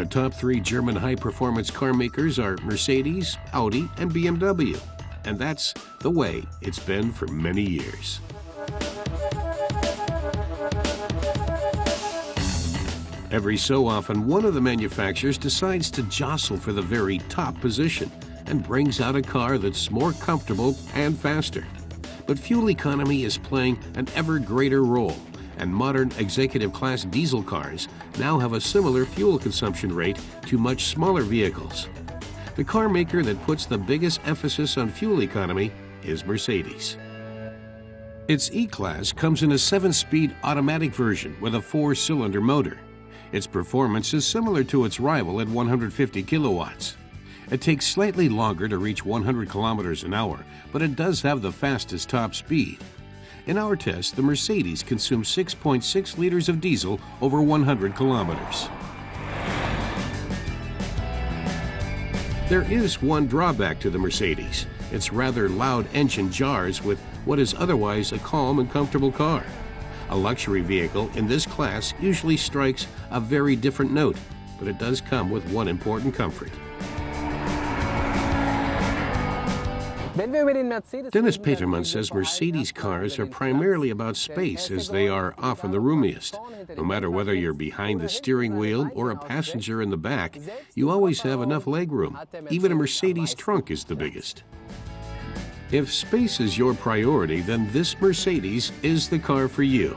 top 3 German high-performance car makers are Mercedes, Audi, and BMW. And that's the way it's been for many years. Every so often, one of the manufacturers decides to jostle for the very top position and brings out a car that's more comfortable and faster. But fuel economy is playing an ever greater role, and modern executive-class diesel cars now have a similar fuel consumption rate to much smaller vehicles. The car maker that puts the biggest emphasis on fuel economy is Mercedes. Its E-Class comes in a 7-speed automatic version with a 4-cylinder motor. Its performance is similar to its rival at 150 kilowatts. It takes slightly longer to reach 100 kilometers an hour, but it does have the fastest top speed. In our test, the Mercedes consumed 6.6 liters of diesel over 100 kilometers. There is one drawback to the Mercedes. Its rather loud engine jars with what is otherwise a calm and comfortable car. A luxury vehicle in this class usually strikes a very different note, but it does come with one important comfort. Dennis Peterman says Mercedes cars are primarily about space, as they are often the roomiest. No matter whether you're behind the steering wheel or a passenger in the back, you always have enough legroom. Even a Mercedes trunk is the biggest. If space is your priority, then this Mercedes is the car for you.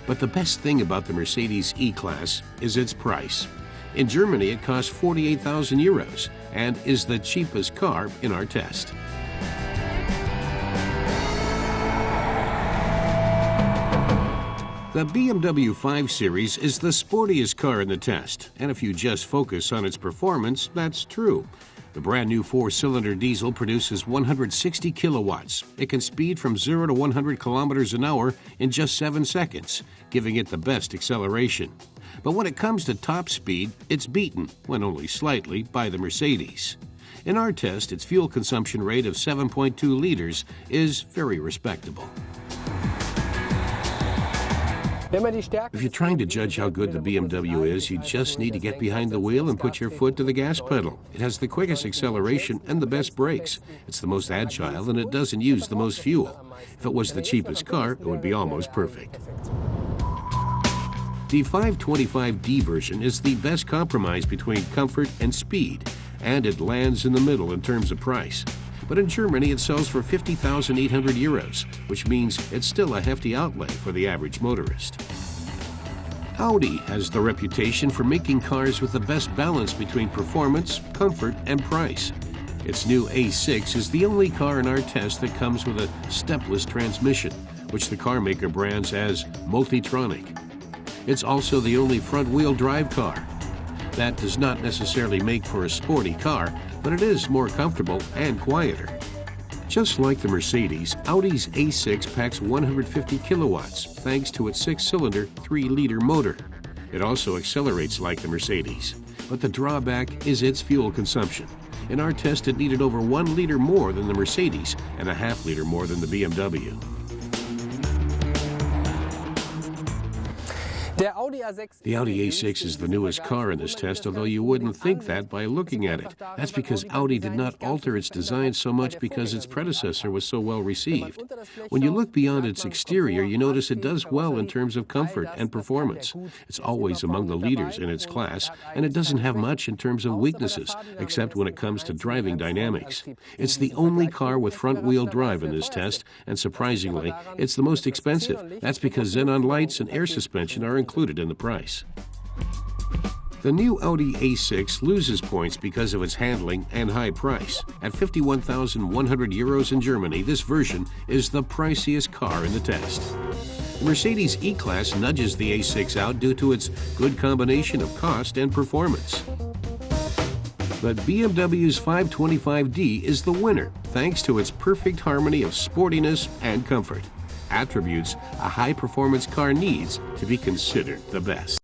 But the best thing about the Mercedes E-Class is its price. In Germany, it costs 48,000 euros and is the cheapest car in our test. The BMW 5 Series is the sportiest car in the test, and if you just focus on its performance, that's true. The brand new 4-cylinder diesel produces 160 kilowatts. It can speed from 0 to 100 kilometers an hour in just 7 seconds, giving it the best acceleration. But when it comes to top speed, it's beaten, when only slightly, by the Mercedes. In our test, its fuel consumption rate of 7.2 liters is very respectable. If you're trying to judge how good the BMW is, you just need to get behind the wheel and put your foot to the gas pedal. It has the quickest acceleration and the best brakes. It's the most agile and it doesn't use the most fuel. If it was the cheapest car, it would be almost perfect. The 525D version is the best compromise between comfort and speed, and it lands in the middle in terms of price. But in Germany, it sells for 50,800 euros, which means it's still a hefty outlay for the average motorist. Audi has the reputation for making cars with the best balance between performance, comfort, and price. Its new A6 is the only car in our test that comes with a stepless transmission, which the car maker brands as multitronic. It's also the only front-wheel drive car. That does not necessarily make for a sporty car, but it is more comfortable and quieter. Just like the Mercedes, Audi's A6 packs 150 kilowatts thanks to its 6-cylinder, 3-liter motor. It also accelerates like the Mercedes, but the drawback is its fuel consumption. In our test, it needed over 1 liter more than the Mercedes and a half-liter more than the BMW. The Audi A6 is the newest car in this test, although you wouldn't think that by looking at it. That's because Audi did not alter its design so much because its predecessor was so well received. When you look beyond its exterior, you notice it does well in terms of comfort and performance. It's always among the leaders in its class, and it doesn't have much in terms of weaknesses, except when it comes to driving dynamics. It's the only car with front-wheel drive in this test, and surprisingly, it's the most expensive. That's because xenon lights and air suspension are included in the price. The new Audi A6 loses points because of its handling and high price. At 51,100 euros in Germany, this version is the priciest car in the test. The Mercedes E-Class nudges the A6 out due to its good combination of cost and performance. But BMW's 525D is the winner thanks to its perfect harmony of sportiness and comfort. Attributes a high-performance car needs to be considered the best.